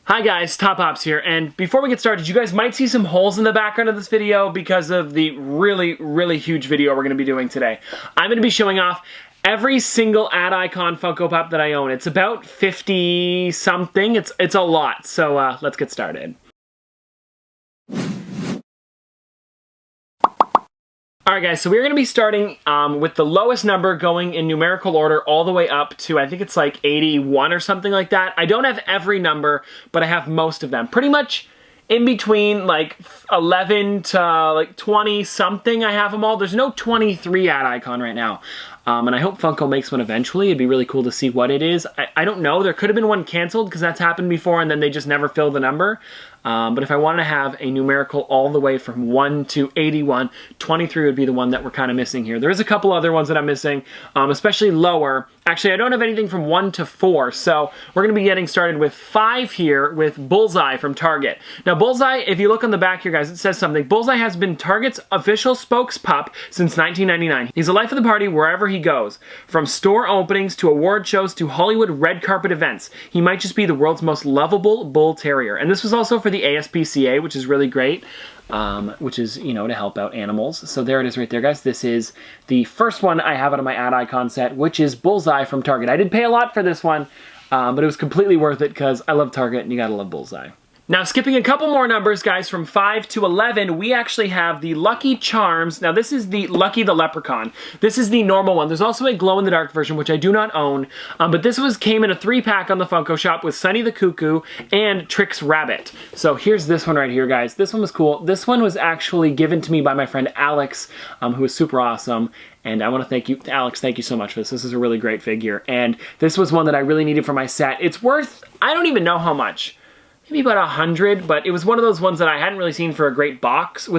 Hi guys, Top Pops here, and before we get started, you guys might see some holes in the background of this video because of the really huge video we're going to be doing today. I'm going to be showing off every single ad icon Funko Pop that I own. It's about 50 something, it's a lot, so let's get started. Alright guys, so we're going to be starting with the lowest number going in numerical order all the way up to, I think it's like 81 or something like that. I don't have every number, but I have most of them. Pretty much in between like 11 to like 20 something I have them all. There's no 23 ad icon right now. And I hope Funko makes one eventually. It'd be really cool to see what it is. I don't know. There could have been one canceled because that's happened before and then they just never fill the number. But if I wanted to have a numerical all the way from 1 to 81, 23 would be the one that we're kind of missing here. There's a couple other ones that I'm missing, especially lower. Actually, I don't have anything from 1 to 4, so we're going to be getting started with 5 here with Bullseye from Target. Now, Bullseye, if you look on the back here, guys, it says something. Bullseye has been Target's official spokespup since 1999. He's the life of the party wherever he goes. From store openings to award shows to Hollywood red carpet events, he might just be the world's most lovable bull terrier. And this was also for the ASPCA, which is really great, which is, you know, to help out animals. So there it is right there, guys. This is the first one I have out of my ad icon set, which is Bullseye from Target. I did pay a lot for this one, but it was completely worth it because I love Target and you gotta love Bullseye. Now, skipping a couple more numbers, guys, from 5 to 11, we actually have the Lucky Charms. Now, this is the Lucky the Leprechaun. This is the normal one. There's also a glow-in-the-dark version, which I do not own, but this came in a 3-pack on the Funko shop with Sunny the Cuckoo and Trix Rabbit. So here's this one right here, guys. This one was cool. This one was actually given to me by my friend Alex, who is super awesome. And I want to thank you, Alex, thank you so much for this. This is a really great figure. And this was one that I really needed for my set. It's worth, I don't even know how much. Maybe about 100, but it was one of those ones that I hadn't really seen for a great box, in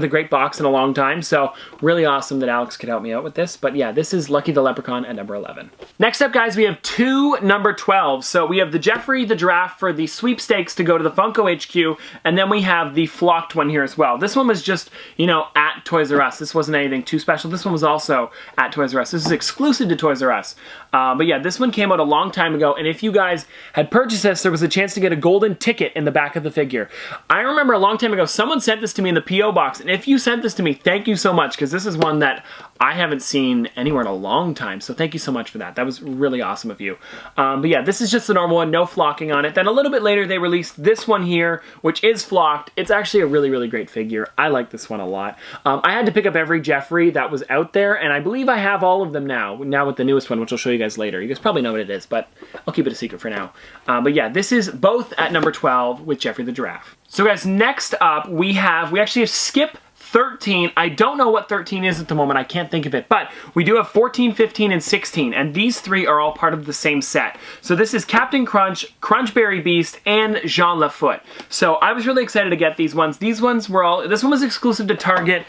a long time, so really awesome that Alex could help me out with this. But yeah, this is Lucky the Leprechaun at number 11. Next up, guys, we have 2 number 12. So we have the Geoffrey the Giraffe for the sweepstakes to go to the Funko HQ, and then we have the flocked one here as well. This one was just, you know, at Toys R Us. This wasn't anything too special. This one was also at Toys R Us. This is exclusive to Toys R Us. But yeah, this one came out a long time ago, and if you guys had purchased this, there was a chance to get a golden ticket in the back of the figure. I remember a long time ago, someone sent this to me in the P.O. box, and if you sent this to me, thank you so much, because this is one that I haven't seen anywhere in a long time, so thank you so much for that. That was really awesome of you. But yeah, this is just the normal one, no flocking on it. Then a little bit later, they released this one here, which is flocked. It's actually a really great figure. I like this one a lot. I had to pick up every Geoffrey that was out there, and I believe I have all of them now with the newest one, which I'll show you guys later. You guys probably know what it is, but I'll keep it a secret for now. But yeah, this is both at number 12 with Geoffrey the Giraffe. So guys, next up we actually have Skip 13. I don't know what 13 is at the moment. I can't think of it. But we do have 14, 15, and 16. And these 3 are all part of the same set. So this is Captain Crunch, Crunchberry Beast, and Jean Lafoot. So I was really excited to get these ones. These ones were all... This one was exclusive to Target.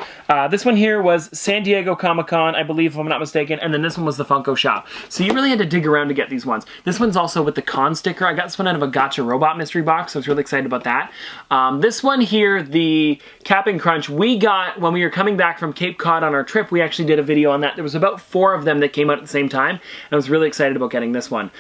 This one here was San Diego Comic-Con, I believe, if I'm not mistaken. And then this one was the Funko shop. So you really had to dig around to get these ones. This one's also with the con sticker. I got this one out of a Gotcha Robot mystery box. So I was really excited about that. This one here, the Captain Crunch, we got when we were coming back from Cape Cod on our trip. We actually did a video on that. There was about 4 of them that came out at the same time, and I was really excited about getting this one.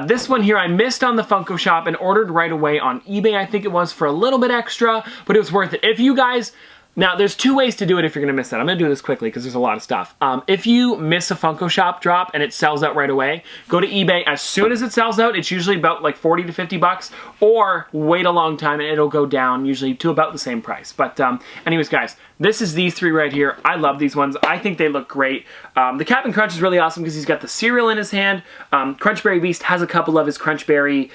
This one here I missed on the Funko shop and ordered right away on eBay, I think it was, for a little bit extra, but it was worth it. If you guys... Now, there's 2 ways to do it if you're going to miss that. I'm going to do this quickly because there's a lot of stuff. If you miss a Funko Shop drop and it sells out right away, go to eBay. As soon as it sells out, it's usually about like 40 to 50 bucks, or wait a long time and it'll go down usually to about the same price. But anyways, guys, this is these 3 right here. I love these ones. I think they look great. The Captain Crunch is really awesome because he's got the cereal in his hand. Crunchberry Beast has a couple of his Crunchberry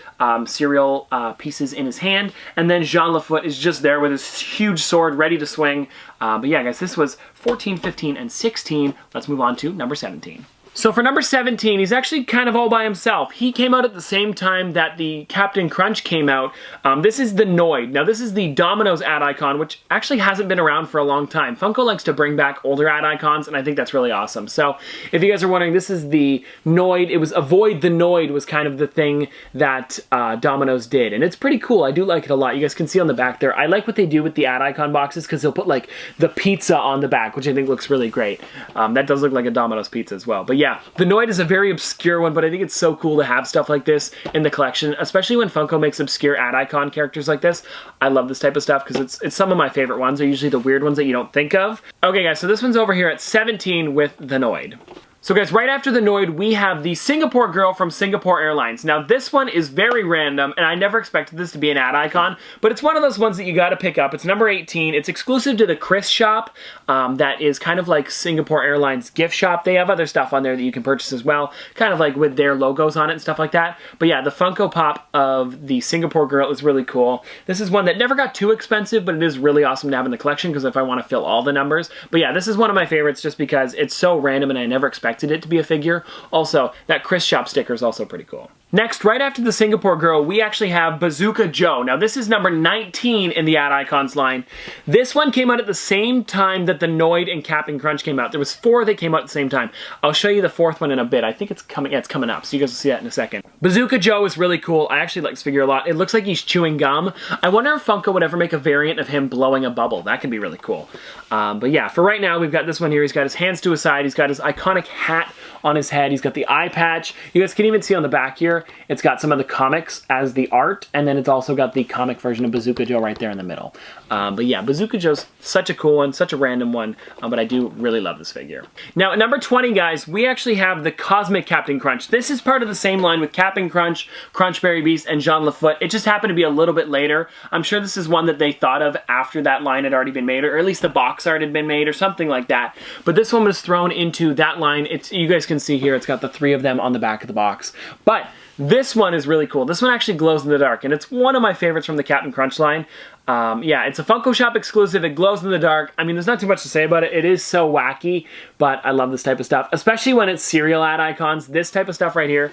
cereal pieces in his hand. And then Jean Lafoot is just there with his huge sword ready to swing. But yeah, guys, this was 14, 15, and 16. Let's move on to number 17. So for number 17, he's actually kind of all by himself. He came out at the same time that the Captain Crunch came out. This is the Noid. Now this is the Domino's ad icon, which actually hasn't been around for a long time. Funko likes to bring back older ad icons, and I think that's really awesome. So if you guys are wondering, this is the Noid. It was Avoid the Noid was kind of the thing that Domino's did, and it's pretty cool. I do like it a lot. You guys can see on the back there. I like what they do with the ad icon boxes because they'll put like the pizza on the back, which I think looks really great. That does look like a Domino's pizza as well. But yeah, yeah, the Noid is a very obscure one, but I think it's so cool to have stuff like this in the collection, especially when Funko makes obscure ad icon characters like this. I love this type of stuff because it's some of my favorite ones. They're usually the weird ones that you don't think of. Okay guys, so this one's over here at 17 with the Noid. So guys, right after the Noid, we have the Singapore girl from Singapore Airlines. Now this one is very random, and I never expected this to be an ad icon, but it's one of those ones that you gotta pick up. It's number 18. It's exclusive to the Chris shop. That is kind of like Singapore Airlines gift shop. They have other stuff on there that you can purchase as well, kind of like with their logos on it and stuff like that. But yeah, the Funko Pop of the Singapore girl is really cool. This is one that never got too expensive, but it is really awesome to have in the collection because if I want to fill all the numbers. But yeah, this is one of my favorites just because it's so random and I never expected it to be a figure. Also, that Chris shop sticker is also pretty cool. Next, right after the Singapore girl, we actually have Bazooka Joe. Now this is number 19 in the ad icons line. This one came out at the same time that the Noid and Cap'n Crunch came out. There was 4 that came out at the same time. I'll show you the 4th one in a bit. I think it's coming, yeah, it's coming up, so you guys will see that in a second. Bazooka Joe is really cool. I actually like this figure a lot. It looks like he's chewing gum. I wonder if Funko would ever make a variant of him blowing a bubble. That could be really cool. But yeah, for right now, we've got this one here. He's got his hands to his side. He's got his iconic hat on his head. He's got the eye patch. You guys can even see on the back here, it's got some of the comics as the art, and then it's also got the comic version of Bazooka Joe right there in the middle. But yeah, Bazooka Joe's such a cool one, such a random one, but I do really love this figure. Now at number 20, guys, we actually have the Cosmic Captain Crunch. This is part of the same line with Cap'n Crunch, Crunchberry Beast, and Jean Lafoot. It just happened to be a little bit later. I'm sure this is one that they thought of after that line had already been made, or at least the box art had been made, or something like that. But this one was thrown into that line. You guys can see here, it's got the 3 of them on the back of the box. But this one is really cool. This one actually glows in the dark, and it's one of my favorites from the Cap'n Crunch line. Yeah, it's a Funko Shop exclusive. It glows in the dark. I mean, there's not too much to say about it. It is so wacky, but I love this type of stuff, especially when it's cereal ad icons. This type of stuff right here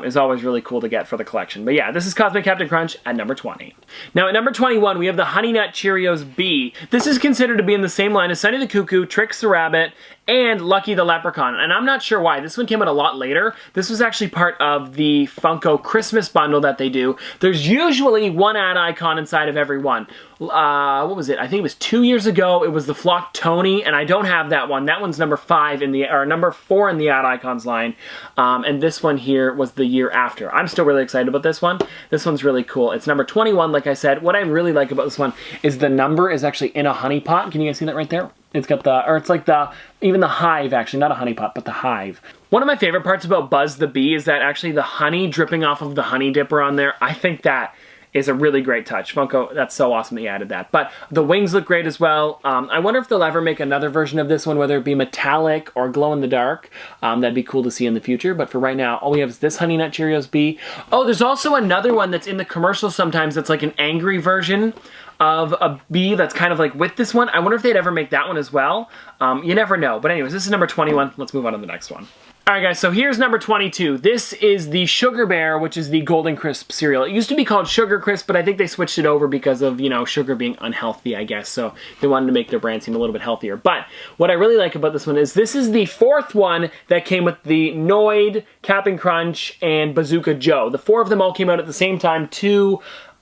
is always really cool to get for the collection. But yeah, this is Cosmic Captain Crunch at number 20. Now at number 21, we have the Honey Nut Cheerios B. This is considered to be in the same line as Sunny the Cuckoo, Trix the Rabbit, and Lucky the Leprechaun. And I'm not sure why. This one came out a lot later. This was actually part of the Funko Christmas bundle that they do. There's usually one ad icon inside of every one. What was it? I think it was 2 years ago. It was the Flock Tony, and I don't have that one. That one's number 4 in the ad icons line. And this one here was the year after. I'm still really excited about this one. This one's really cool. It's number 21, like I said. What I really like about this one is the number is actually in a honey pot. Can you guys see that right there? It's got the, or it's like the, even the hive actually, not a honey pot, but the hive. One of my favorite parts about Buzz the Bee is that actually the honey dripping off of the honey dipper on there, I think that is a really great touch. Funko, that's so awesome that you added that. But the wings look great as well. I wonder if they'll ever make another version of this one, whether it be metallic or glow in the dark. That'd be cool to see in the future. But for right now, all we have is this Honey Nut Cheerios B. Oh, there's also another one that's in the commercials sometimes that's like an angry version of a bee that's kind of like with this one. I wonder if they'd ever make that one as well. You never know. But anyways, this is number 21. Let's move on to the next one. Alright guys, so here's number 22. This is the Sugar Bear, which is the Golden Crisp cereal. It used to be called Sugar Crisp, but I think they switched it over because of, you know, sugar being unhealthy, I guess. So they wanted to make their brand seem a little bit healthier. But what I really like about this one is this is the 4th one that came with the Noid, Cap'n Crunch, and Bazooka Joe. The 4 of them all came out at the same time to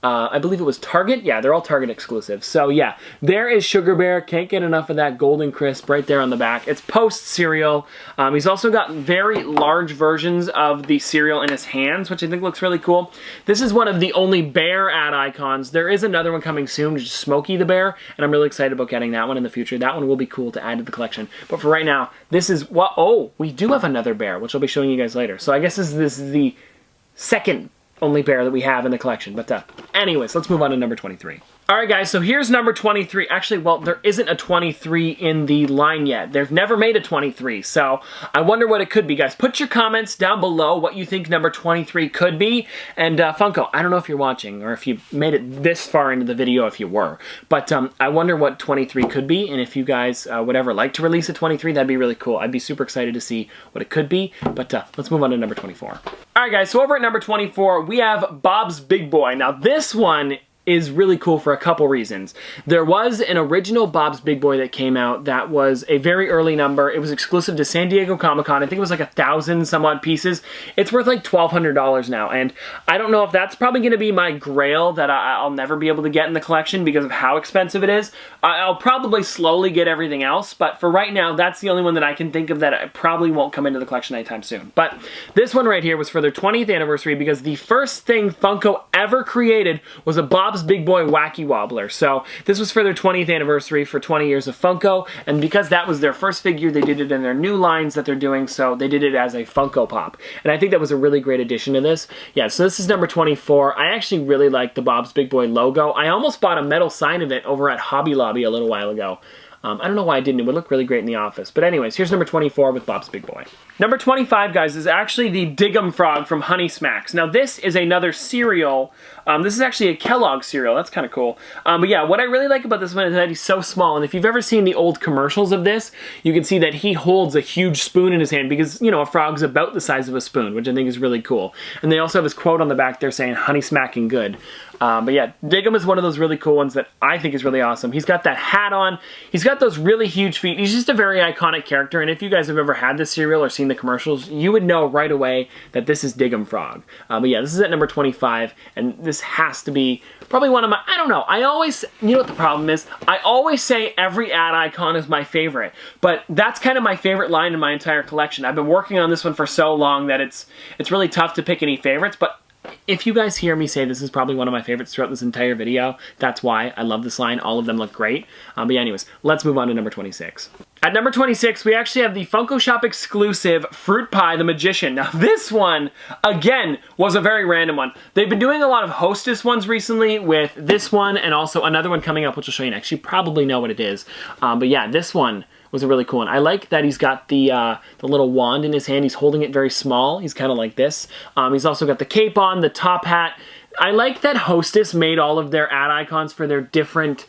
I believe it was Target. Yeah, they're all Target exclusive. So yeah, there is Sugar Bear. Can't get enough of that Golden Crisp right there on the back. It's post cereal. He's also got very large versions of the cereal in his hands, which I think looks really cool. This is one of the only bear ad icons. There is another one coming soon, which is Smokey the Bear, and I'm really excited about getting that one in the future. That one will be cool to add to the collection. But for right now, this is what, oh, we do have another bear, which I'll be showing you guys later. So I guess this is the second only bear that we have in the collection. But anyways, let's move on to number 23. Alright guys, so here's number 23. Actually, well, there isn't a 23 in the line yet. They've never made a 23, so I wonder what it could be, guys. Put your comments down below what you think number 23 could be. And Funko, I don't know if you're watching or if you made it this far into the video, if you were. But I wonder what 23 could be, and if you guys would ever like to release a 23, that'd be really cool. I'd be super excited to see what it could be. But let's move on to number 24. Alright guys, so over at number 24, we have Bob's Big Boy. Now this one is really cool for a couple reasons. There was an original Bob's Big Boy that came out that was a very early number. It was exclusive to San Diego Comic-Con. I think it was like 1,000 some odd pieces. It's worth like $1,200 now, and I don't know if that's probably going to be my grail that I'll never be able to get in the collection because of how expensive it is. I'll probably slowly get everything else, but for right now, that's the only one that I can think of that I probably won't come into the collection anytime soon. But this one right here was for their 20th anniversary because the first thing Funko ever created was a Bob's Big Boy Wacky Wobbler. So this was for their 20th anniversary for 20 years of Funko, and because that was their first figure, they did it in their new lines that they're doing, so they did it as a Funko Pop. And I think that was a really great addition to this. Yeah, so this is number 24. I actually really like the Bob's Big Boy logo. I almost bought a metal sign of it over at Hobby Lobby a little while ago. I don't know why I didn't. It would look really great in the office. But anyways, here's number 24 with Bob's Big Boy. Number 25, guys, is actually the Dig-'em Frog from Honey Smacks. Now, this is another cereal. This is actually a Kellogg cereal. That's kind of cool. But yeah, what I really like about this one is that he's so small. And if you've ever seen the old commercials of this, you can see that he holds a huge spoon in his hand because, you know, a frog's about the size of a spoon, which I think is really cool. And they also have his quote on the back there saying, "Honey Smacking Good." But yeah, Dig-'em is one of those really cool ones that I think is really awesome. He's got that hat on. He's got those really huge feet. He's just a very iconic character. And if you guys have ever had this cereal or seen the commercials, you would know right away that this is Dig-'em Frog. But yeah, this is at number 25. And this has to be probably one of my, I don't know. I always, you know what the problem is? I always say every ad icon is my favorite. But that's kind of my favorite line in my entire collection. I've been working on this one for so long that it's really tough to pick any favorites. But if you guys hear me say this is probably one of my favorites throughout this entire video, that's why. I love this line. All of them look great. But yeah, anyways, let's move on to number 26. At number 26, we actually have the Funko Shop exclusive Fruit Pie the Magician. Now this one, again, was a very random one. They've been doing a lot of Hostess ones recently with this one and also another one coming up, which I'll show you next. You probably know what it is. But yeah, this one was a really cool one. I like that he's got the little wand in his hand. He's holding it very small. He's kind of like this. He's also got the cape on, the top hat. I like that Hostess made all of their ad icons for their different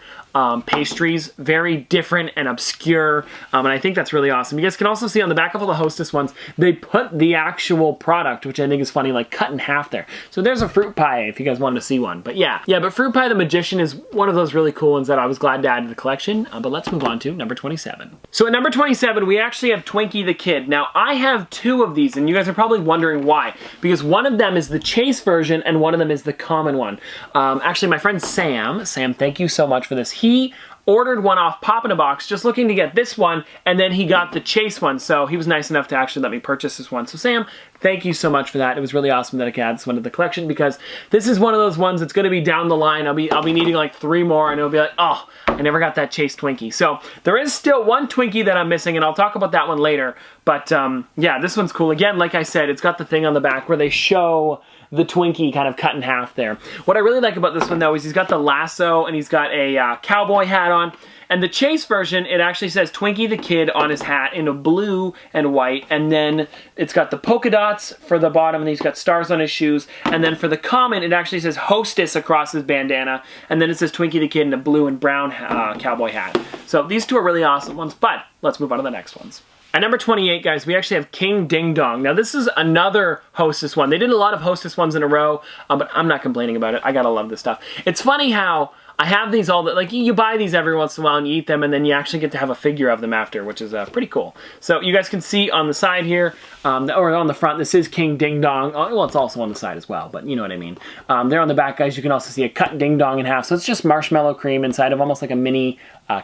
pastries very different and obscure, and I think that's really awesome. You guys can also see on the back of all the Hostess ones, they put the actual product, which I think is funny, like cut in half there. So there's a fruit pie if you guys wanted to see one. But yeah, but Fruit Pie the Magician is one of those really cool ones that I was glad to add to the collection. But let's move on to number 27. So at number 27, we actually have Twinkie the Kid. Now I have two of these, and you guys are probably wondering why. Because one of them is the Chase version, and one of them is the common one. Actually, my friend Sam, thank you so much for this. He ordered one off Pop-in-a-Box just looking to get this one, and then he got the Chase one, so he was nice enough to actually let me purchase this one. So Sam, thank you so much for that. It was really awesome that I could add this one to the collection because this is one of those ones that's going to be down the line. I'll be needing like 3 more, and it'll be like, oh, I never got that Chase Twinkie. So there is still one Twinkie that I'm missing, and I'll talk about that one later. But yeah, this one's cool. Again, like I said, it's got the thing on the back where they show the Twinkie kind of cut in half there. What I really like about this one though is he's got the lasso and he's got a cowboy hat on. And the Chase version, it actually says Twinkie the Kid on his hat in a blue and white. And then it's got the polka dots for the bottom, and he's got stars on his shoes. And then for the common, it actually says Hostess across his bandana. And then it says Twinkie the Kid in a blue and brown cowboy hat. So these two are really awesome ones, but let's move on to the next ones. At number 28, guys, we actually have King Ding Dong. Now, this is another Hostess one. They did a lot of Hostess ones in a row, but I'm not complaining about it. I gotta love this stuff. It's funny how I have these all, like you buy these every once in a while and you eat them and then you actually get to have a figure of them after, which is pretty cool. So you guys can see on the side here, or on the front, this is King Ding Dong. Oh, well, it's also on the side as well, but you know what I mean. There on the back, guys, you can also see a cut Ding Dong in half. So it's just marshmallow cream inside of almost like a mini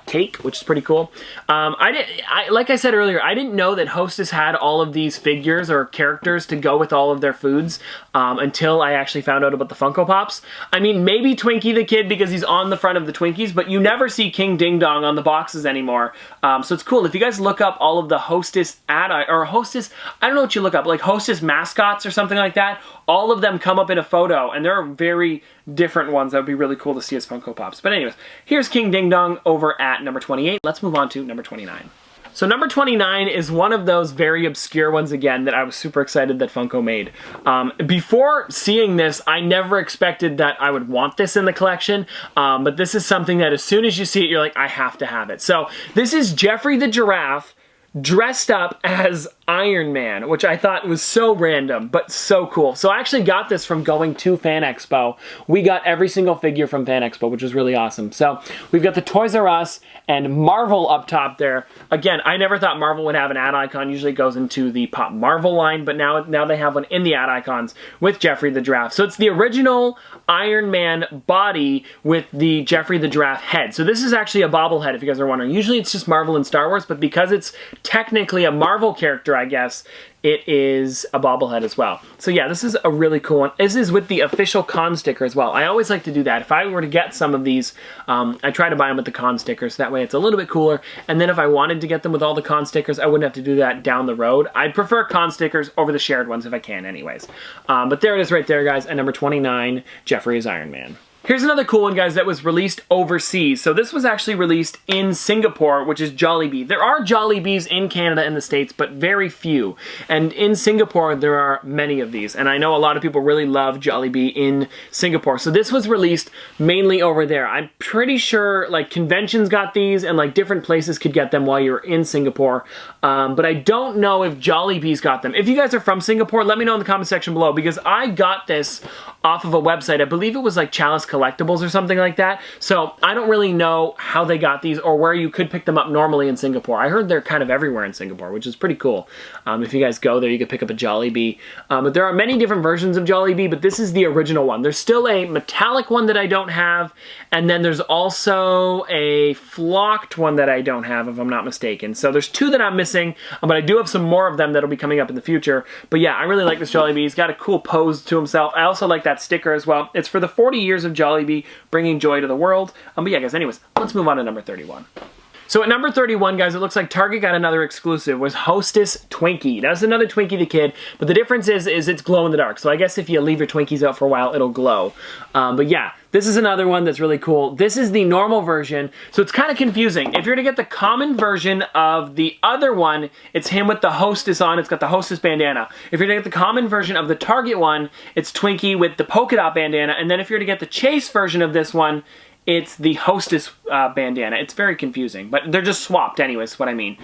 cake, which is pretty cool. Like I said earlier, I didn't know that Hostess had all of these figures or characters to go with all of their foods until I actually found out about the Funko Pops. I mean, maybe Twinkie the Kid because he's on the front of the Twinkies, but you never see King Ding Dong on the boxes anymore. So it's cool. If you guys look up all of the Hostess Hostess, I don't know what you look up, like Hostess mascots or something like that, all of them come up in a photo, and there are very different ones that would be really cool to see as Funko Pops. But anyways, here's King Ding Dong over at number 28. Let's move on to number 29. So number 29 is one of those very obscure ones again that I was super excited that Funko made. Before seeing this, I never expected that I would want this in the collection, but this is something that as soon as you see it, you're like, I have to have it. So this is Geoffrey the Giraffe dressed up as Iron Man, which I thought was so random, but so cool. So I actually got this from going to Fan Expo. We got every single figure from Fan Expo, which was really awesome. So we've got the Toys R Us and Marvel up top there. Again, I never thought Marvel would have an ad icon. Usually it goes into the Pop Marvel line, but now they have one in the ad icons with Geoffrey the Giraffe. So it's the original Iron Man body with the Geoffrey the Giraffe head. So this is actually a bobblehead, if you guys are wondering. Usually it's just Marvel and Star Wars, but because it's technically a Marvel character, I guess, it is a bobblehead as well. So yeah, this is a really cool one. This is with the official con sticker as well. I always like to do that. If I were to get some of these, I try to buy them with the con stickers. That way it's a little bit cooler. And then if I wanted to get them with all the con stickers, I wouldn't have to do that down the road. I'd prefer con stickers over the shared ones if I can anyways. But there it is right there, guys. At number 29, Geoffrey is Iron Man. Here's another cool one, guys, that was released overseas. So this was actually released in Singapore, which is Jollibee. There are Jollibees in Canada and the States, but very few. And in Singapore, there are many of these. And I know a lot of people really love Jollibee in Singapore. So this was released mainly over there. I'm pretty sure like conventions got these and like different places could get them while you're in Singapore. But I don't know if Jollibee's got them. If you guys are from Singapore, let me know in the comment section below, because I got this off of a website. I believe it was like Chalice Collectibles or something like that. So I don't really know how they got these or where you could pick them up normally in Singapore. I heard they're kind of everywhere in Singapore, which is pretty cool. If you guys go there, you could pick up a Jollibee. But there are many different versions of Jollibee, but this is the original one. There's still a metallic one that I don't have, and then there's also a flocked one that I don't have, if I'm not mistaken. So there's two that I'm missing, but I do have some more of them that'll be coming up in the future. But yeah, I really like this Jollibee. He's got a cool pose to himself. I also like that sticker as well. It's for the 40 years of Jollibee, bringing joy to the world. But yeah, guys, anyways, let's move on to number 31. So at number 31, guys, it looks like Target got another exclusive, was Hostess Twinkie. That's another Twinkie the Kid, but the difference is it's glow in the dark. So I guess if you leave your Twinkies out for a while, it'll glow. But yeah, this is another one that's really cool. This is the normal version, so it's kind of confusing. If you're gonna get the common version of the other one, it's him with the Hostess on, it's got the Hostess bandana. If you're gonna get the common version of the Target one, it's Twinkie with the polka dot bandana, and then if you're to get the Chase version of this one, it's the Hostess bandana. It's very confusing, but they're just swapped anyways, is what I mean.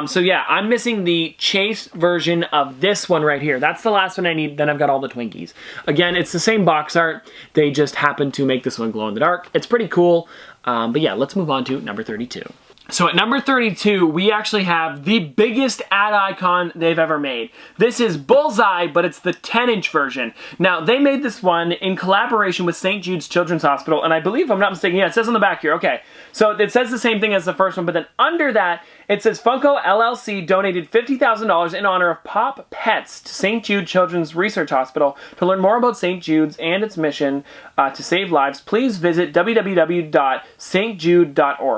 So yeah, I'm missing the Chase version of this one right here. That's the last one I need, then I've got all the Twinkies. Again, it's the same box art. They just happen to make this one glow in the dark. It's pretty cool. But yeah, let's move on to number 32. So at number 32, we actually have the biggest ad icon they've ever made. This is Bullseye, but it's the 10-inch version. Now, they made this one in collaboration with St. Jude's Children's Hospital, and I believe, if I'm not mistaken, yeah, it says on the back here, okay. So it says the same thing as the first one, but then under that, it says Funko LLC donated $50,000 in honor of Pop Pets to St. Jude Children's Research Hospital. To learn more about St. Jude's and its mission to save lives, please visit www.stjude.org.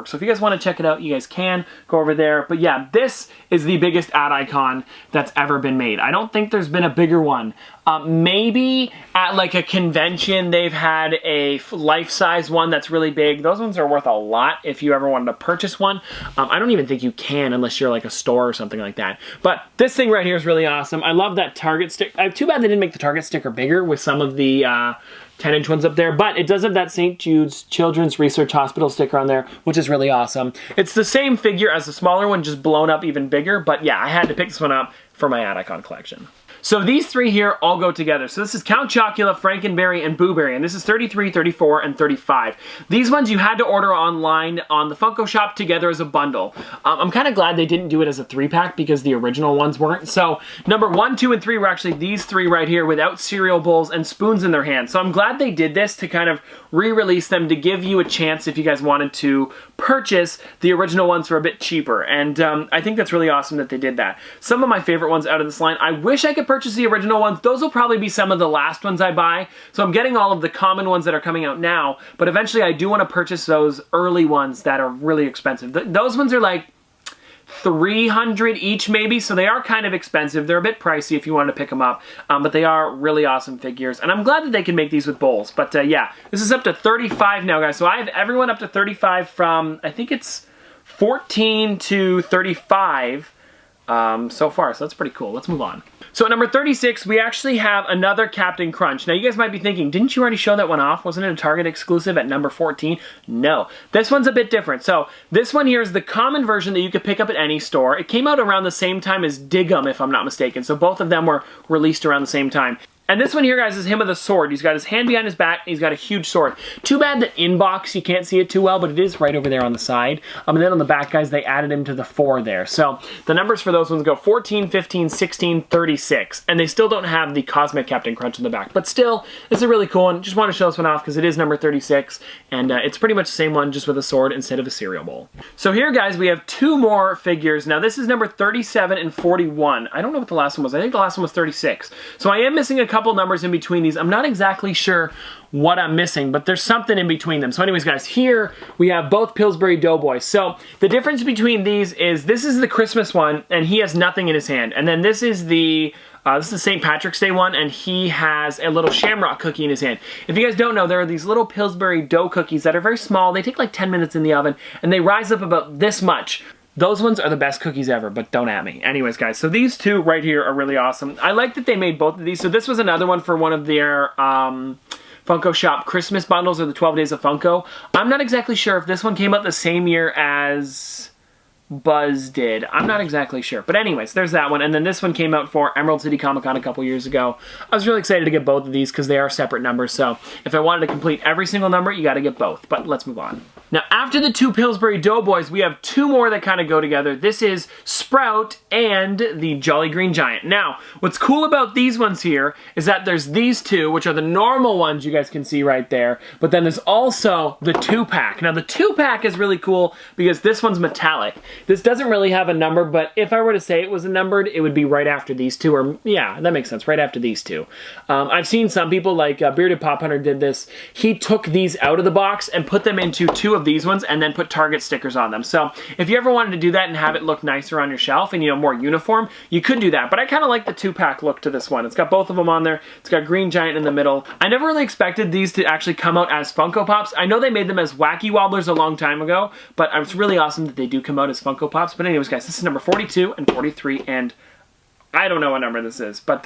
So if you guys want to check it out, you guys can go over there. But yeah, this is the biggest ad icon that's ever been made. I don't think there's been a bigger one. Maybe at like a convention they've had a life-size one that's really big. Those ones are worth a lot if you ever wanted to purchase one. I don't even think you can unless you're like a store or something like that. But this thing right here is really awesome. I love that Target sticker. Too bad they didn't make the Target sticker bigger with some of the 10-inch ones up there, but it does have that St. Jude's Children's Research Hospital sticker on there, which is really awesome. It's the same figure as the smaller one, just blown up even bigger, but yeah, I had to pick this one up for my ad icon collection. So these three here all go together. So this is Count Chocula, Frankenberry, and Boo Berry, and this is 33, 34, and 35. These ones you had to order online on the Funko shop together as a bundle. I'm kind of glad they didn't do it as a 3-pack because the original ones weren't. So number 1, 2, and 3 were actually these three right here without cereal bowls and spoons in their hands. So I'm glad they did this to kind of re-release them to give you a chance if you guys wanted to purchase the original ones for a bit cheaper. And I think that's really awesome that they did that. Some of my favorite ones out of this line, I wish I could purchase the original ones. Those will probably be some of the last ones I buy. So I'm getting all of the common ones that are coming out now, but eventually I do want to purchase those early ones that are really expensive. Those ones are like $300 each maybe, so they are kind of expensive. They're a bit pricey if you wanted to pick them up, but they are really awesome figures, and I'm glad that they can make these with bowls. But yeah, this is up to 35 now, guys. So I have everyone up to 35 from, I think it's 14 to 35 so far, so that's pretty cool. Let's move on. So at number 36, we actually have another Captain Crunch. Now you guys might be thinking, didn't you already show that one off? Wasn't it a Target exclusive at number 14? No, this one's a bit different. So this one here is the common version that you could pick up at any store. It came out around the same time as Dig-'em, if I'm not mistaken. So both of them were released around the same time. And this one here, guys, is him with a sword. He's got his hand behind his back, and he's got a huge sword. Too bad that in box, you can't see it too well, but it is right over there on the side. And then on the back, guys, they added him to the 4 there. So the numbers for those ones go 14, 15, 16, 36. And they still don't have the Cosmic Captain Crunch in the back. But still, it's a really cool one. Just want to show this one off because it is number 36. And it's pretty much the same one, just with a sword instead of a cereal bowl. So here, guys, we have 2 more figures. Now, this is number 37 and 41. I don't know what the last one was. I think the last one was 36. So I am missing a couple numbers in between these. I'm not exactly sure what I'm missing, but there's something in between them. So anyways, guys, here we have both Pillsbury Doughboys. So the difference between these is this is the Christmas one, and he has nothing in his hand. And then this is the St. Patrick's Day one, and he has a little shamrock cookie in his hand. If you guys don't know, there are these little Pillsbury dough cookies that are very small. They take like 10 minutes in the oven, and they rise up about this much. Those ones are the best cookies ever, but don't at me. Anyways, guys, so these 2 right here are really awesome. I like that they made both of these. So this was another one for one of their Funko Shop Christmas bundles, or the 12 Days of Funko. I'm not exactly sure if this one came out the same year as Buzz did. I'm not exactly sure. But anyways, there's that one. And then this one came out for Emerald City Comic Con a couple years ago. I was really excited to get both of these because they are separate numbers. So if I wanted to complete every single number, you got to get both. But let's move on. Now, after the 2 Pillsbury Doughboys, we have 2 more that kind of go together. This is Sprout and the Jolly Green Giant. Now, what's cool about these ones here is that there's these 2, which are the normal ones you guys can see right there. But then there's also the 2-pack. Now, the 2-pack is really cool because this one's metallic. This doesn't really have a number, but if I were to say it was a numbered, it would be right after these 2. Or yeah, that makes sense, right after these 2. I've seen some people, like Bearded Pop Hunter did this. He took these out of the box and put them into 2 of these ones and then put Target stickers on them. So if you ever wanted to do that and have it look nicer on your shelf and, you know, more uniform, you could do that. But I kind of like the 2-pack look to this one. It's got both of them on there. It's got Green Giant in the middle. I never really expected these to actually come out as Funko Pops. I know they made them as Wacky Wobblers a long time ago, but it's really awesome that they do come out as Funko Pops. But anyways, guys, this is number 42 and 43, and I don't know what number this is, but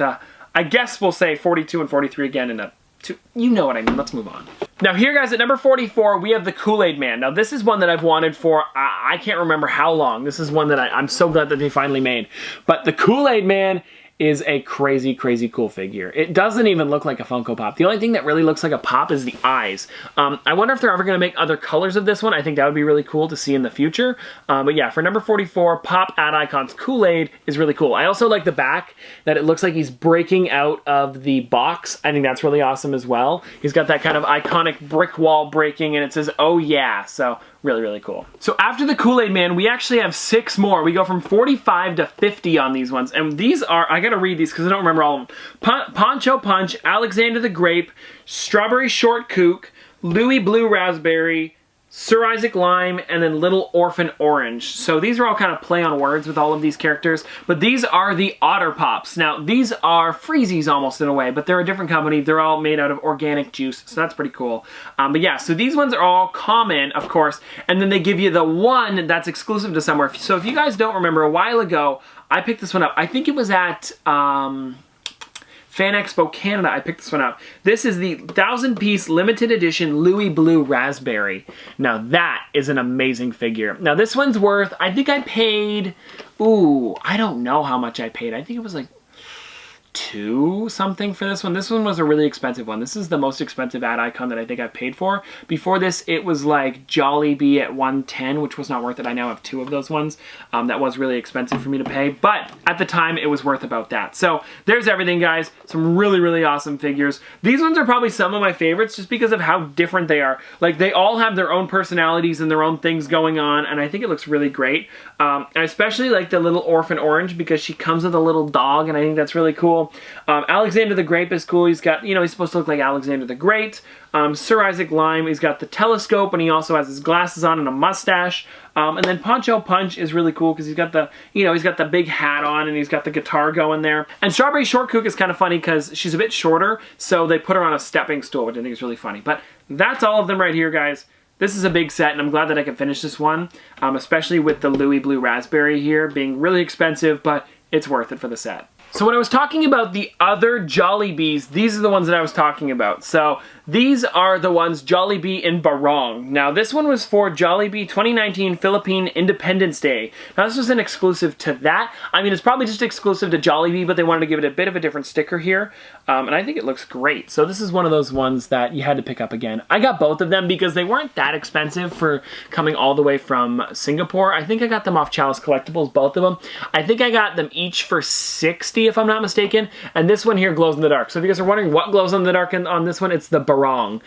I guess we'll say 42 and 43 again in a 2. You know what I mean. Let's move on. Now here, guys, at number 44, we have the Kool-Aid Man. Now this is one that I've wanted for, I can't remember how long. This is one that I'm so glad that they finally made. But the Kool-Aid Man is a crazy, crazy cool figure. It doesn't even look like a Funko Pop. The only thing that really looks like a pop is the eyes. I wonder if they're ever going to make other colors of this one. I think that would be really cool to see in the future. But yeah, for number 44, Pop Ad Icons Kool-Aid is really cool. I also like the back, that it looks like he's breaking out of the box. I think that's really awesome as well. He's got that kind of iconic brick wall breaking, and it says, "Oh yeah." So really, really cool. So after the Kool-Aid Man, we actually have 6 more. We go from 45 to 50 on these ones. And these are, I gotta read these because I don't remember all of them. Poncho Punch, Alexander the Grape, Strawberry Shortcake, Louis Blue Raspberry, Sir Isaac Lime, and then Little Orphan Orange. So these are all kind of play on words with all of these characters, but these are the Otter Pops. Now, these are freezies almost in a way, but they're a different company. They're all made out of organic juice, so that's pretty cool. But yeah, so these ones are all common, of course, and then they give you the one that's exclusive to somewhere. So if you guys don't remember, a while ago, I picked this one up. I think it was at Fan Expo Canada. I picked this one up. This is the 1,000-piece limited edition Louis Blue Raspberry. Now that is an amazing figure. Now this one's worth, I think I paid, I don't know how much I paid. I think it was like $2 something for this one. This one was a really expensive one. This is the most expensive ad icon that I think I've paid for. Before this, it was like Jollibee at $110, which was not worth it. I now have 2 of those ones. That was really expensive for me to pay, but at the time, it was worth about that. So there's everything, guys. Some really, really awesome figures. These ones are probably some of my favorites just because of how different they are. Like, they all have their own personalities and their own things going on, and I think it looks really great. I especially like the Little Orphan Orange because she comes with a little dog, and I think that's really cool. Alexander the Grape is cool. He's got, you know, he's supposed to look like Alexander the Great. Sir Isaac Lime, he's got the telescope, and he also has his glasses on and a mustache. And then Poncho Punch is really cool because he's got the, you know, he's got the big hat on and he's got the guitar going there. And Strawberry Shortcake is kind of funny because she's a bit shorter, so they put her on a stepping stool, which I think is really funny. But that's all of them right here, guys. This is a big set, and I'm glad that I can finish this one, especially with the Louis Blue Raspberry here being really expensive, but it's worth it for the set. So when I was talking about the other Jollibees, these are the ones that I was talking about. So these are the ones Jollibee in Barong. Now this one was for Jollibee 2019 Philippine Independence Day. Now this was an exclusive to that. I mean, it's probably just exclusive to Jollibee, but they wanted to give it a bit of a different sticker here. And I think it looks great. So this is one of those ones that you had to pick up again. I got both of them because they weren't that expensive for coming all the way from Singapore. I think I got them off Chalice Collectibles, both of them. I think I got them each for $60 if I'm not mistaken. And this one here glows in the dark. So if you guys are wondering what glows in the dark on this one, it's the Barong.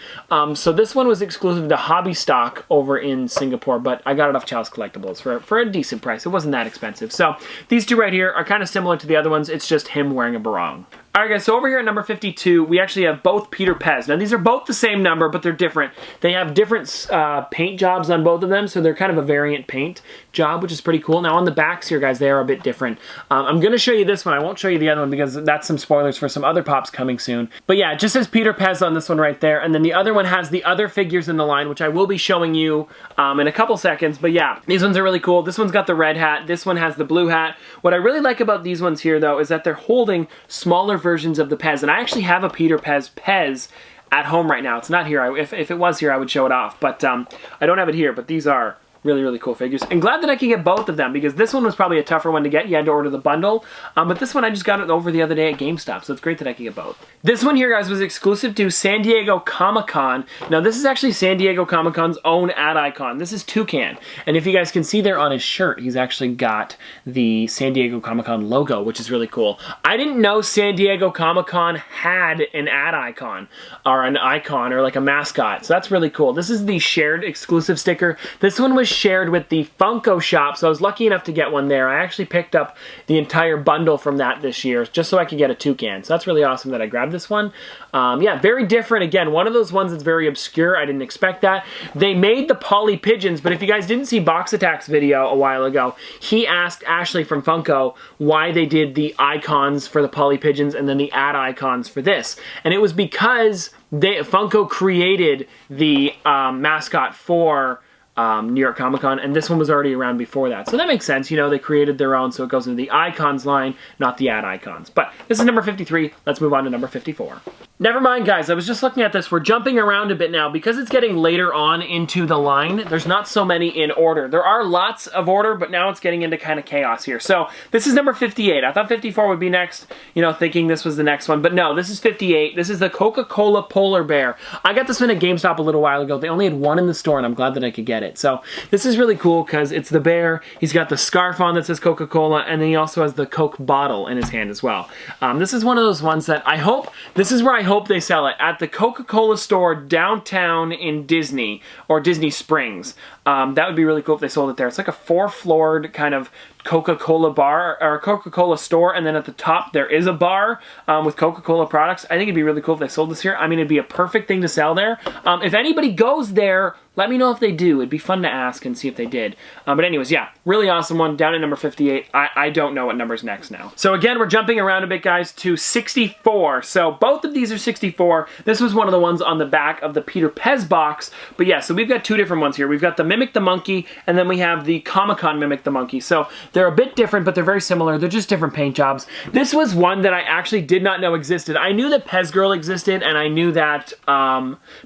So this one was exclusive to Hobby Stock over in Singapore, but I got it off Chalice Collectibles for a decent price. It wasn't that expensive. So these two right here are kind of similar to the other ones. It's just him wearing a Barong. Alright guys, so over here at number 52, we actually have both Peter Pez. Now these are both the same number, but they're different. They have different paint jobs on both of them, so they're kind of a variant paint job, which is pretty cool. Now on the backs here, guys, they are a bit different. I'm going to show you this one. I won't show you the other one because that's some spoilers for some other Pops coming soon. But yeah, it just says Peter Pez on this one right there, and then the other one has the other figures in the line, which I will be showing you in a couple seconds. But yeah, these ones are really cool. This one's got the red hat. This one has the blue hat. What I really like about these ones here, though, is that they're holding smaller versions of the Pez. And I actually have a Peter Pez at home right now. It's not here. If it was here, I would show it off. But I don't have it here, but these are really, really cool figures. And glad that I can get both of them because this one was probably a tougher one to get. You had to order the bundle. But this one, I just got it over the other day at GameStop, so it's great that I can get both. This one here, guys, was exclusive to San Diego Comic-Con. Now, this is actually San Diego Comic-Con's own ad icon. This is Toucan. And if you guys can see there on his shirt, he's actually got the San Diego Comic-Con logo, which is really cool. I didn't know San Diego Comic-Con had an ad icon, or an icon, or like a mascot. So that's really cool. This is the shared exclusive sticker. This one was shared with the Funko shop, so I was lucky enough to get one there. I actually picked up the entire bundle from that this year, just so I could get a Toucan. So that's really awesome that I grabbed this one. Yeah, very different. Again, one of those ones that's very obscure. I didn't expect that. They made the Polly Pigeons, but if you guys didn't see Box Attack's video a while ago, he asked Ashley from Funko why they did the icons for the Polly Pigeons and then the ad icons for this. And it was because Funko created the mascot for New York Comic Con, and this one was already around before that. So that makes sense, you know, they created their own, so it goes into the icons line, not the ad icons. But this is number 53, let's move on to number 54. Never mind, guys, I was just looking at this. We're jumping around a bit now. Because it's getting later on into the line, there's not so many in order. There are lots of order, but now it's getting into kind of chaos here. So this is number 58. I thought 54 would be next, you know, thinking this was the next one. But no, this is 58. This is the Coca-Cola Polar Bear. I got this one at GameStop a little while ago. They only had one in the store, and I'm glad that I could get it. So this is really cool because it's the bear. He's got the scarf on that says Coca-Cola, and then he also has the Coke bottle in his hand as well. This is one of those ones that I hope, this is where I hope they sell it, at the Coca-Cola store downtown in Disney, or Disney Springs. That would be really cool if they sold it there. It's like a 4-floored kind of Coca-Cola bar, or Coca-Cola store, and then at the top there is a bar with Coca-Cola products. I think it'd be really cool if they sold this here. I mean, it'd be a perfect thing to sell there. If anybody goes there, let me know if they do. It'd be fun to ask and see if they did. But anyways, yeah, really awesome one, down at number 58. I don't know what number's next now. So again, we're jumping around a bit, guys, to 64. So both of these are 64. This was one of the ones on the back of the Peter Pez box. But yeah, so we've got two different ones here. We've got the Mimic the Monkey, and then we have the Comic-Con Mimic the Monkey. So they're a bit different, but they're very similar. They're just different paint jobs. This was one that I actually did not know existed. I knew that Pez Girl existed, and I knew that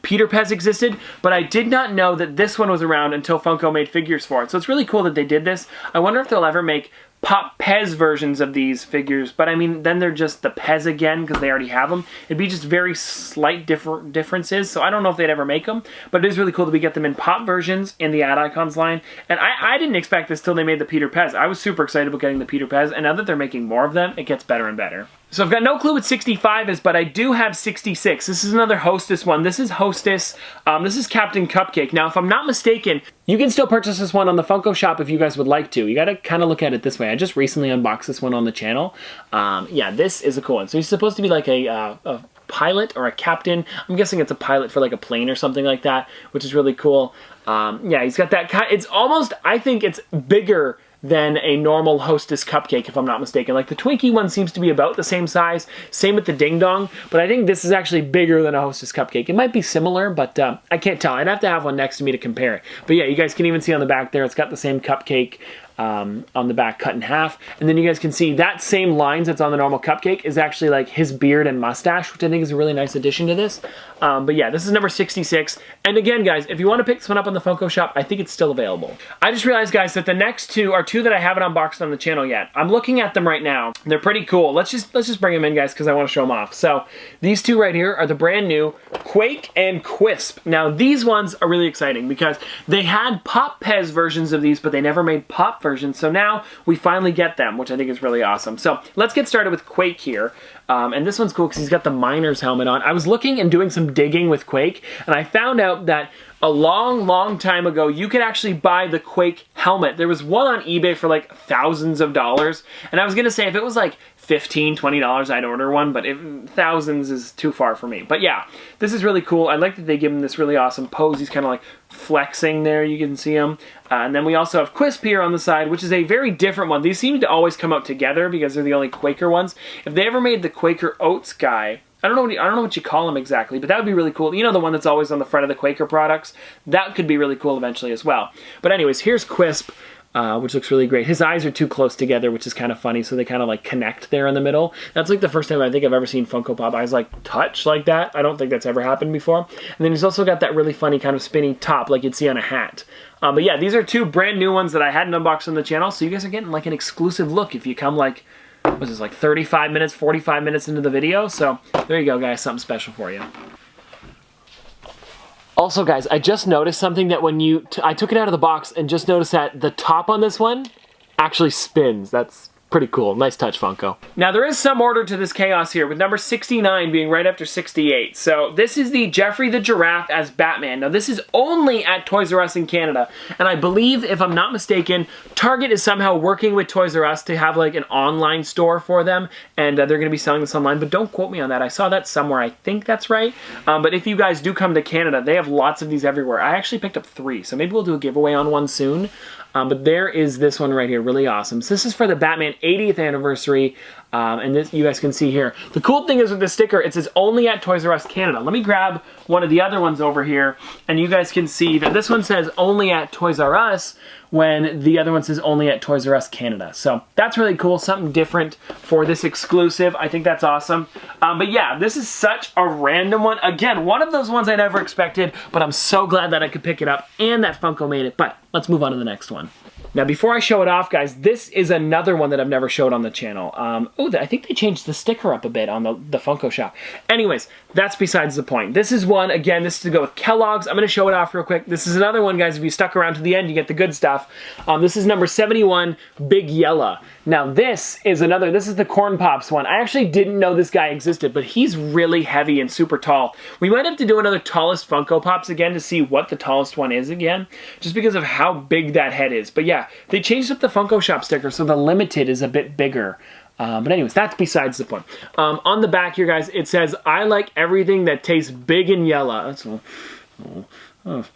Peter Pez existed, but I did not know that this one was around until Funko made figures for it. So it's really cool that they did this. I wonder if they'll ever make Pop Pez versions of these figures, but I mean, then they're just the Pez again because they already have them. It'd be just very slight differences, so I don't know if they'd ever make them, but it is really cool that we get them in Pop versions in the ad icons line. And I didn't expect this till they made the Peter Pez. I was super excited about getting the Peter Pez, and now that they're making more of them, it gets better and better. So I've got no clue what 65 is, but I do have 66. This is another Hostess one. This is Hostess. This is Captain Cupcake. Now, if I'm not mistaken, you can still purchase this one on the Funko shop if you guys would like to. You gotta kind of look at it this way. I just recently unboxed this one on the channel. Yeah, this is a cool one. So he's supposed to be like a pilot or a captain. I'm guessing it's a pilot for like a plane or something like that, which is really cool. Yeah, he's got that kind. It's almost, I think it's bigger than a normal Hostess Cupcake, if I'm not mistaken. Like the Twinkie one seems to be about the same size, same with the Ding Dong, but I think this is actually bigger than a Hostess Cupcake. It might be similar, but I can't tell. I'd have to have one next to me to compare it. But yeah, you guys can even see on the back there, it's got the same cupcake on the back cut in half. And then you guys can see that same lines that's on the normal Cupcake is actually like his beard and mustache, which I think is a really nice addition to this. But yeah, this is number 66. And again, guys, if you want to pick this one up on the Funko shop, I think it's still available. I just realized, guys, that the next two are two that I haven't unboxed on the channel yet. I'm looking at them right now. They're pretty cool. Let's just bring them in, guys, because I want to show them off. So these two right here are the brand new Quake and Quispe. Now, these ones are really exciting because they had Pop Pez versions of these, but they never made Pop versions. So now we finally get them, which I think is really awesome. So let's get started with Quake here. And this one's cool because he's got the miner's helmet on. I was looking and doing some digging with Quake, and I found out that a long time ago, you could actually buy the Quake helmet. There was one on eBay for like thousands of dollars. And I was gonna say, if it was like $15, $20, I'd order one, but thousands is too far for me. But yeah, this is really cool. I like that they give him this really awesome pose. He's kind of like flexing there, you can see him. And then we also have Quispe here on the side, which is a very different one. These seem to always come out together because they're the only Quaker ones. If they ever made the Quaker Oats guy, I don't know what you call him exactly, but that would be really cool. You know, the one that's always on the front of the Quaker products? That could be really cool eventually as well. But anyways, here's Quispe, which looks really great. His eyes are too close together, which is kind of funny, so they kind of like connect there in the middle. That's like the first time I think I've ever seen Funko Pop eyes like touch like that. I don't think that's ever happened before. And then he's also got that really funny kind of spinning top like you'd see on a hat. But yeah, these are two brand new ones that I hadn't unboxed on the channel, so you guys are getting like an exclusive look if you come like, what was this, like 35 minutes, 45 minutes into the video? So there you go, guys, something special for you. Also, guys, I just noticed something that when I took it out of the box and just noticed that the top on this one actually spins. That's pretty cool. Nice touch, Funko. Now, there is some order to this chaos here, with number 69 being right after 68. So this is the Geoffrey the Giraffe as Batman. Now, this is only at Toys R Us in Canada. And I believe, if I'm not mistaken, Target is somehow working with Toys R Us to have like an online store for them. And they're going to be selling this online. But don't quote me on that. I saw that somewhere. I think that's right. But if you guys do come to Canada, they have lots of these everywhere. I actually picked up 3. So maybe we'll do a giveaway on one soon. But there is this one right here, really awesome. So this is for the Batman 80th anniversary, and this you guys can see here. The cool thing is with the sticker, it says only at Toys R Us Canada. Let me grab one of the other ones over here, and you guys can see that this one says only at Toys R Us, when the other one says only at Toys R Us Canada. So that's really cool, something different for this exclusive. I think that's awesome. But yeah, this is such a random one. Again, one of those ones I never expected, but I'm so glad that I could pick it up and that Funko made it. But let's move on to the next one. Now, before I show it off, guys, this is another one that I've never showed on the channel. I think they changed the sticker up a bit on the Funko shop. Anyways, that's besides the point. This is one, again, this is to go with Kellogg's. I'm going to show it off real quick. This is another one, guys. If you stuck around to the end, you get the good stuff. This is number 71, Big Yella. Now, this is the Corn Pops one. I actually didn't know this guy existed, but he's really heavy and super tall. We might have to do another tallest Funko Pops again to see what the tallest one is again, just because of how big that head is. But yeah, they changed up the Funko Shop sticker, so the limited is a bit bigger. But anyways, that's besides the point. On the back here, guys, it says, I like everything that tastes big and yella. That's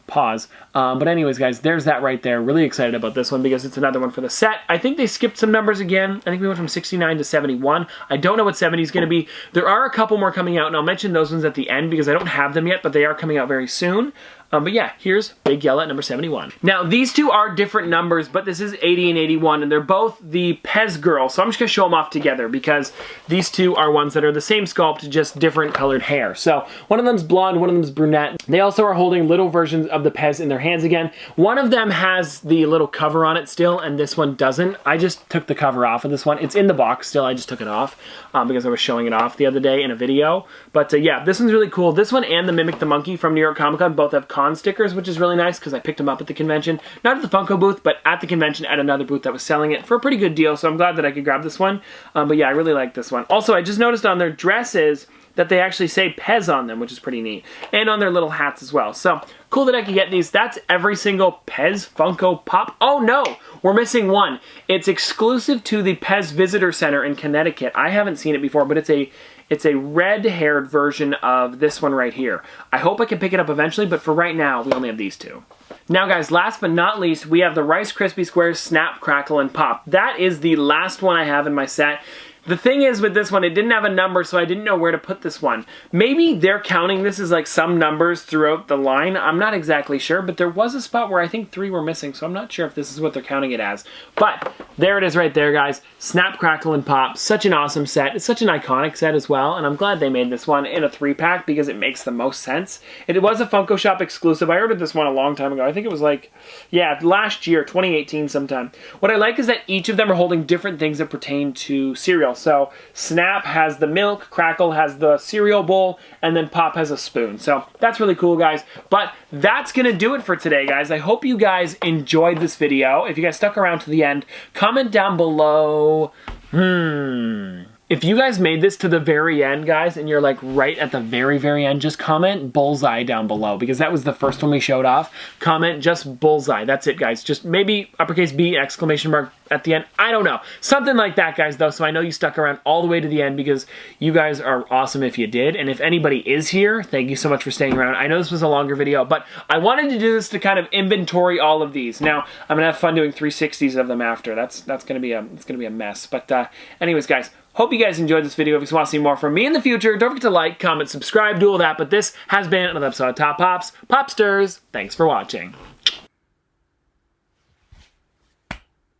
pause. But anyways, guys, there's that right there. Really excited about this one because it's another one for the set. I think they skipped some numbers again. I think we went from 69 to 71. I don't know what 70 is going to be. There are a couple more coming out, and I'll mention those ones at the end because I don't have them yet, but they are coming out very soon. But yeah, here's Big Yella at number 71. Now, these two are different numbers, but this is 80 and 81, and they're both the Pez Girl, so I'm just going to show them off together because these two are ones that are the same sculpt, just different colored hair. So, one of them's blonde, one of them's brunette. They also are holding little versions of the Pez in their hands again. One of them has the little cover on it still, and this one doesn't. I just took the cover off of this one. It's in the box still, I just took it off because I was showing it off the other day in a video. But yeah, this one's really cool. This one and the Mimic the Monkey from New York Comic Con both have con stickers, which is really nice because I picked them up at the convention. Not at the Funko booth, but at the convention at another booth that was selling it for a pretty good deal, so I'm glad that I could grab this one. But yeah, I really like this one. Also, I just noticed on their dresses that they actually say Pez on them, which is pretty neat. And on their little hats as well. So, cool that I could get these. That's every single Pez Funko Pop. Oh no! We're missing one. It's exclusive to the Pez Visitor Center in Connecticut. I haven't seen it before, but it's a red-haired version of this one right here. I hope I can pick it up eventually, but for right now, we only have these two. Now guys, last but not least, we have the Rice Krispie Squares Snap, Crackle, and Pop. That is the last one I have in my set. The thing is with this one, it didn't have a number, so I didn't know where to put this one. Maybe they're counting this as like some numbers throughout the line. I'm not exactly sure, but there was a spot where I think 3 were missing, so I'm not sure if this is what they're counting it as. But there it is right there, guys. Snap, Crackle, and Pop. Such an awesome set. It's such an iconic set as well, and I'm glad they made this one in a 3-pack because it makes the most sense. It was a Funko Shop exclusive. I ordered this one a long time ago. I think it was like, yeah, last year, 2018 sometime. What I like is that each of them are holding different things that pertain to cereal. So Snap has the milk, Crackle has the cereal bowl, and then Pop has a spoon. So that's really cool, guys. But that's gonna do it for today, guys. I hope you guys enjoyed this video. If you guys stuck around to the end, comment down below. If you guys made this to the very end, guys, and you're like right at the very, very end, just comment Bullseye down below because that was the first one we showed off. Comment just Bullseye. That's it, guys. Just maybe uppercase B, exclamation mark at the end. I don't know. Something like that, guys, though, so I know you stuck around all the way to the end because you guys are awesome if you did. And if anybody is here, thank you so much for staying around. I know this was a longer video, but I wanted to do this to kind of inventory all of these. Now, I'm going to have fun doing 360s of them after. That's going to be a mess. But anyways, guys, hope you guys enjoyed this video. If you want to see more from me in the future, don't forget to like, comment, subscribe, do all that. But this has been another episode of Top Pops. Popsters, thanks for watching.